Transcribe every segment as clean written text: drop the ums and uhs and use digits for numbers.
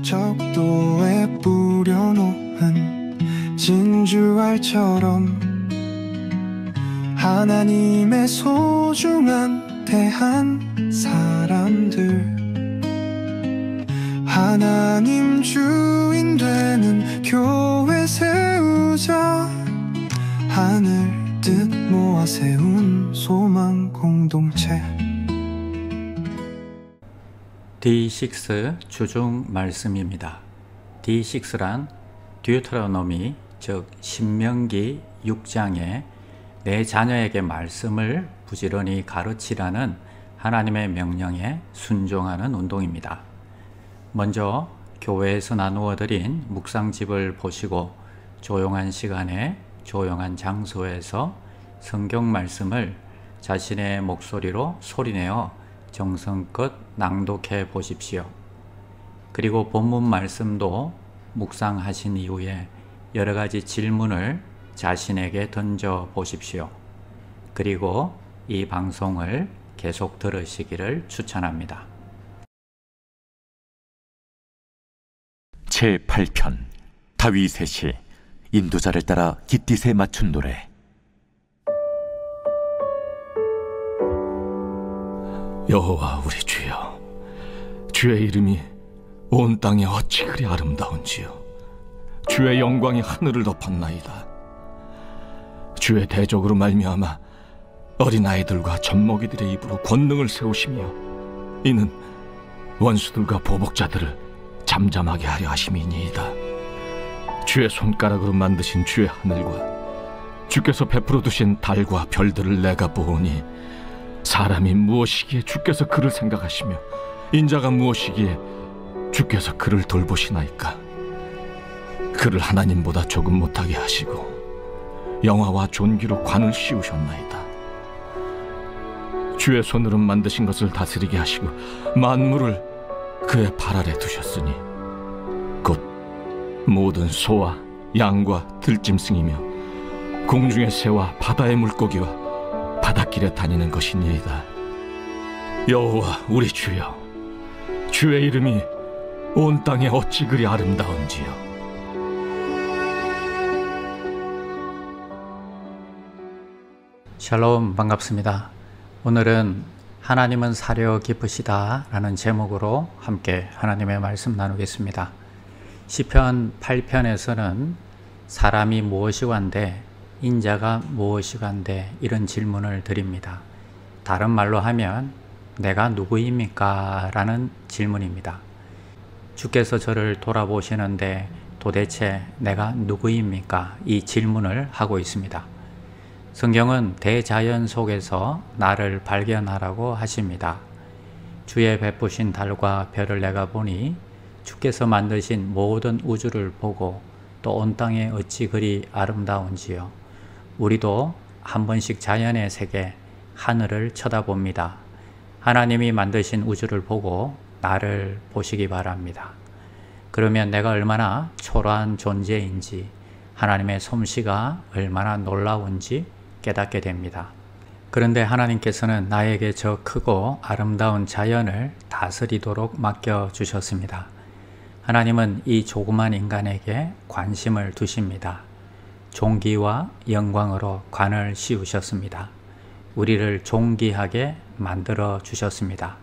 적도에 뿌려놓은 진주알처럼 하나님의 소중한 대한 사람들, 하나님 주인 되는 교회 세우자. 하늘 뜻 모아 세운 소망 공동체. D6 주중 말씀입니다. D6란 듀테로노미, 즉 신명기 6장에 내 자녀에게 말씀을 부지런히 가르치라는 하나님의 명령에 순종하는 운동입니다. 먼저 교회에서 나누어 드린 묵상집을 보시고 조용한 시간에 조용한 장소에서 성경 말씀을 자신의 목소리로 소리내어 정성껏 낭독해 보십시오. 그리고 본문 말씀도 묵상하신 이후에 여러 가지 질문을 자신에게 던져 보십시오. 그리고 이 방송을 계속 들으시기를 추천합니다. 제8편 다윗의 시. 인도자를 따라 깃딧에 맞춘 노래. 여호와 우리 주여, 주의 이름이 온 땅에 어찌 그리 아름다운지요. 주의 영광이 하늘을 덮었나이다. 주의 대적으로 말미암아 어린아이들과 젖먹이들의 입으로 권능을 세우시며 이는 원수들과 보복자들을 잠잠하게 하려 하심이니이다. 주의 손가락으로 만드신 주의 하늘과 주께서 베풀어 두신 달과 별들을 내가 보오니 사람이 무엇이기에 주께서 그를 생각하시며 인자가 무엇이기에 주께서 그를 돌보시나이까. 그를 하나님보다 조금 못하게 하시고 영화와 존귀로 관을 씌우셨나이다. 주의 손으로 만드신 것을 다스리게 하시고 만물을 그의 발 아래 두셨으니 곧 모든 소와 양과 들짐승이며 공중의 새와 바다의 물고기와 바닷길에 다니는 것이니이다. 여호와 우리 주여, 주의 이름이 온 땅에 어찌 그리 아름다운지요. 샬롬, 반갑습니다. 오늘은 하나님은 사려 깊으시다 라는 제목으로 함께 하나님의 말씀 나누겠습니다. 시편 8편에서는 사람이 무엇이관데 인자가 무엇이간데 이런 질문을 드립니다. 다른 말로 하면 내가 누구입니까? 라는 질문입니다. 주께서 저를 돌아보시는데 도대체 내가 누구입니까? 이 질문을 하고 있습니다. 성경은 대자연 속에서 나를 발견하라고 하십니다. 주의 베푸신 달과 별을 내가 보니 주께서 만드신 모든 우주를 보고 또 온 땅에 어찌 그리 아름다운지요. 우리도 한 번씩 자연의 세계, 하늘을 쳐다봅니다. 하나님이 만드신 우주를 보고 나를 보시기 바랍니다. 그러면 내가 얼마나 초라한 존재인지, 하나님의 솜씨가 얼마나 놀라운지 깨닫게 됩니다. 그런데 하나님께서는 나에게 저 크고 아름다운 자연을 다스리도록 맡겨주셨습니다. 하나님은 이 조그만 인간에게 관심을 두십니다. 존귀와 영광으로 관을 씌우셨습니다. 우리를 존귀하게 만들어 주셨습니다.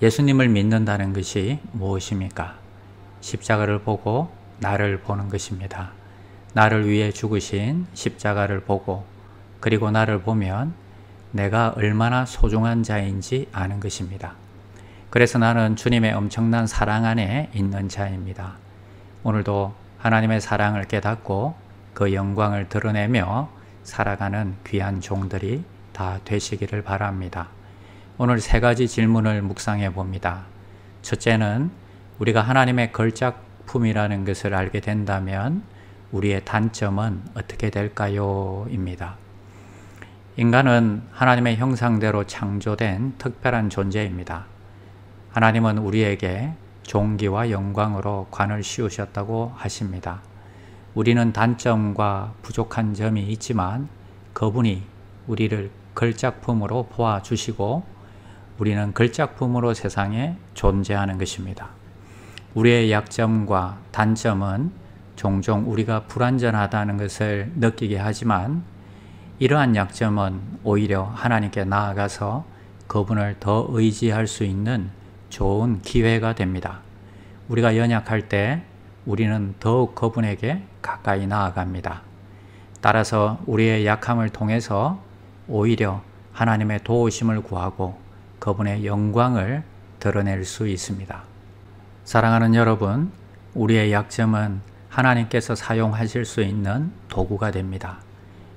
예수님을 믿는다는 것이 무엇입니까? 십자가를 보고 나를 보는 것입니다. 나를 위해 죽으신 십자가를 보고 그리고 나를 보면 내가 얼마나 소중한 자인지 아는 것입니다. 그래서 나는 주님의 엄청난 사랑 안에 있는 자입니다. 오늘도 하나님의 사랑을 깨닫고 그 영광을 드러내며 살아가는 귀한 종들이 다 되시기를 바랍니다. 오늘 세 가지 질문을 묵상해 봅니다. 첫째는 우리가 하나님의 걸작품이라는 것을 알게 된다면 우리의 단점은 어떻게 될까요? 입니다. 인간은 하나님의 형상대로 창조된 특별한 존재입니다. 하나님은 우리에게 존귀와 영광으로 관을 씌우셨다고 하십니다. 우리는 단점과 부족한 점이 있지만 그분이 우리를 걸작품으로 보아주시고 우리는 걸작품으로 세상에 존재하는 것입니다. 우리의 약점과 단점은 종종 우리가 불완전하다는 것을 느끼게 하지만 이러한 약점은 오히려 하나님께 나아가서 그분을 더 의지할 수 있는 좋은 기회가 됩니다. 우리가 연약할 때 우리는 더욱 그분에게 가까이 나아갑니다. 따라서 우리의 약함을 통해서 오히려 하나님의 도우심을 구하고 그분의 영광을 드러낼 수 있습니다. 사랑하는 여러분, 우리의 약점은 하나님께서 사용하실 수 있는 도구가 됩니다.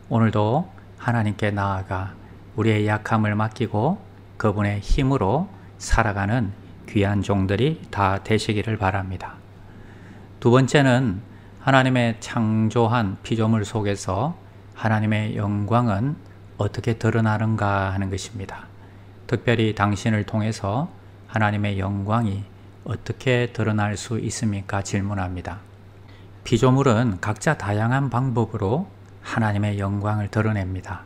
오늘도 하나님께 나아가 우리의 약함을 맡기고 그분의 힘으로 살아가는 귀한 종들이 다 되시기를 바랍니다. 두 번째는 하나님의 창조한 피조물 속에서 하나님의 영광은 어떻게 드러나는가 하는 것입니다. 특별히 당신을 통해서 하나님의 영광이 어떻게 드러날 수 있습니까? 질문합니다. 피조물은 각자 다양한 방법으로 하나님의 영광을 드러냅니다.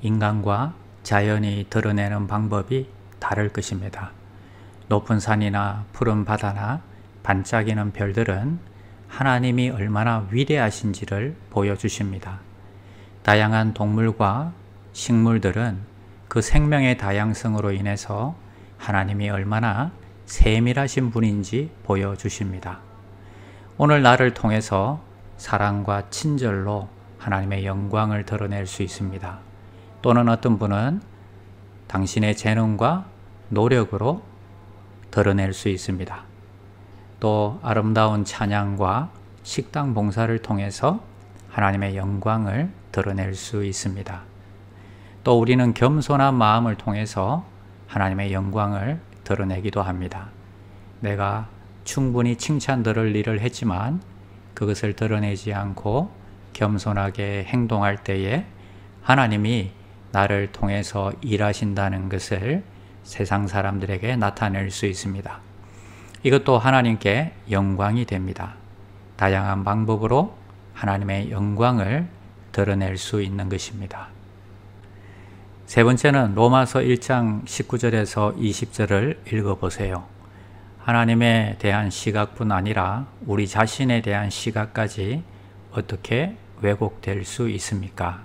인간과 자연이 드러내는 방법이 다를 것입니다. 높은 산이나 푸른 바다나 반짝이는 별들은 하나님이 얼마나 위대하신지를 보여주십니다. 다양한 동물과 식물들은 그 생명의 다양성으로 인해서 하나님이 얼마나 세밀하신 분인지 보여주십니다. 오늘 나를 통해서 사랑과 친절로 하나님의 영광을 드러낼 수 있습니다. 또는 어떤 분은 당신의 재능과 노력으로 드러낼 수 있습니다. 또 아름다운 찬양과 식당 봉사를 통해서 하나님의 영광을 드러낼 수 있습니다. 또 우리는 겸손한 마음을 통해서 하나님의 영광을 드러내기도 합니다. 내가 충분히 칭찬 들을 일을 했지만 그것을 드러내지 않고 겸손하게 행동할 때에 하나님이 나를 통해서 일하신다는 것을 세상 사람들에게 나타낼 수 있습니다. 이것도 하나님께 영광이 됩니다. 다양한 방법으로 하나님의 영광을 드러낼 수 있는 것입니다. 세 번째는 로마서 1장 19절에서 20절을 읽어보세요. 하나님에 대한 시각뿐 아니라 우리 자신에 대한 시각까지 어떻게 왜곡될 수 있습니까?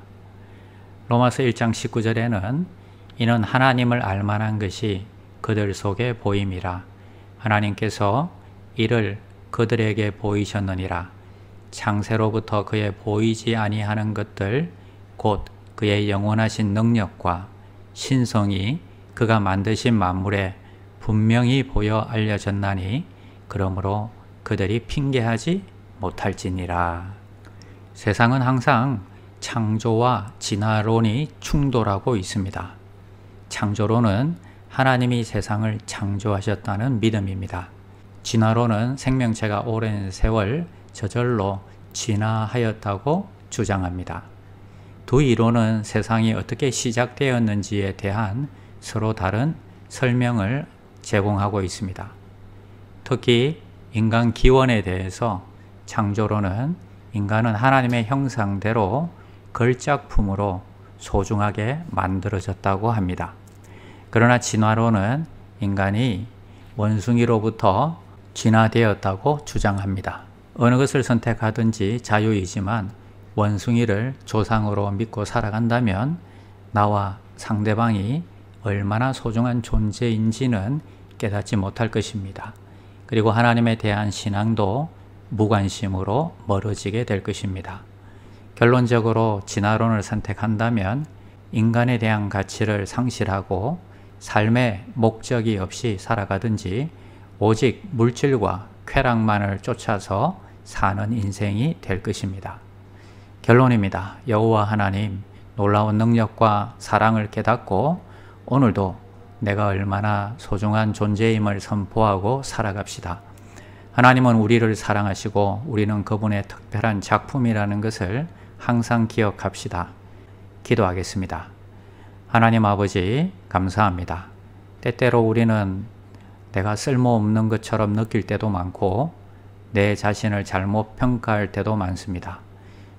로마서 1장 19절에는 이는 하나님을 알만한 것이 그들 속에 보임이라. 하나님께서 이를 그들에게 보이셨느니라. 창세로부터 그의 보이지 아니하는 것들 곧 그의 영원하신 능력과 신성이 그가 만드신 만물에 분명히 보여 알려졌나니 그러므로 그들이 핑계하지 못할지니라. 세상은 항상 창조와 진화론이 충돌하고 있습니다. 창조론은 하나님이 세상을 창조하셨다는 믿음입니다. 진화론은 생명체가 오랜 세월 저절로 진화하였다고 주장합니다. 두 이론은 세상이 어떻게 시작되었는지에 대한 서로 다른 설명을 제공하고 있습니다. 특히 인간 기원에 대해서 창조론은 인간은 하나님의 형상대로 걸작품으로 소중하게 만들어졌다고 합니다. 그러나 진화론은 인간이 원숭이로부터 진화되었다고 주장합니다. 어느 것을 선택하든지 자유이지만 원숭이를 조상으로 믿고 살아간다면 나와 상대방이 얼마나 소중한 존재인지는 깨닫지 못할 것입니다. 그리고 하나님에 대한 신앙도 무관심으로 멀어지게 될 것입니다. 결론적으로 진화론을 선택한다면 인간에 대한 가치를 상실하고 삶의 목적이 없이 살아가든지 오직 물질과 쾌락만을 쫓아서 사는 인생이 될 것입니다. 결론입니다. 여호와 하나님, 놀라운 능력과 사랑을 깨닫고 오늘도 내가 얼마나 소중한 존재임을 선포하고 살아갑시다. 하나님은 우리를 사랑하시고 우리는 그분의 특별한 작품이라는 것을 항상 기억합시다. 기도하겠습니다. 하나님 아버지, 감사합니다. 때때로 우리는 내가 쓸모없는 것처럼 느낄 때도 많고 내 자신을 잘못 평가할 때도 많습니다.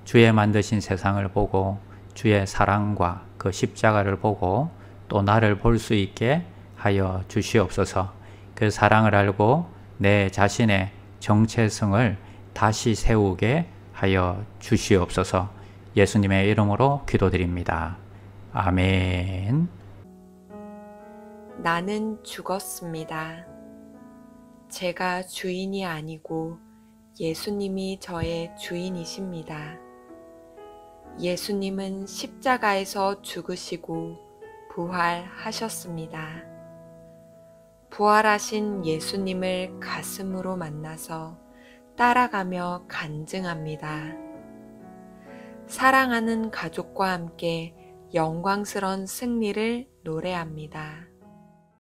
주의 만드신 세상을 보고 주의 사랑과 그 십자가를 보고 또 나를 볼 수 있게 하여 주시옵소서. 그 사랑을 알고 내 자신의 정체성을 다시 세우게 하여 주시옵소서. 예수님의 이름으로 기도드립니다. 아멘. 나는 죽었습니다. 제가 주인이 아니고 예수님이 저의 주인이십니다. 예수님은 십자가에서 죽으시고 부활하셨습니다. 부활하신 예수님을 가슴으로 만나서 따라가며 간증합니다. 사랑하는 가족과 함께 영광스러운 승리를 노래합니다.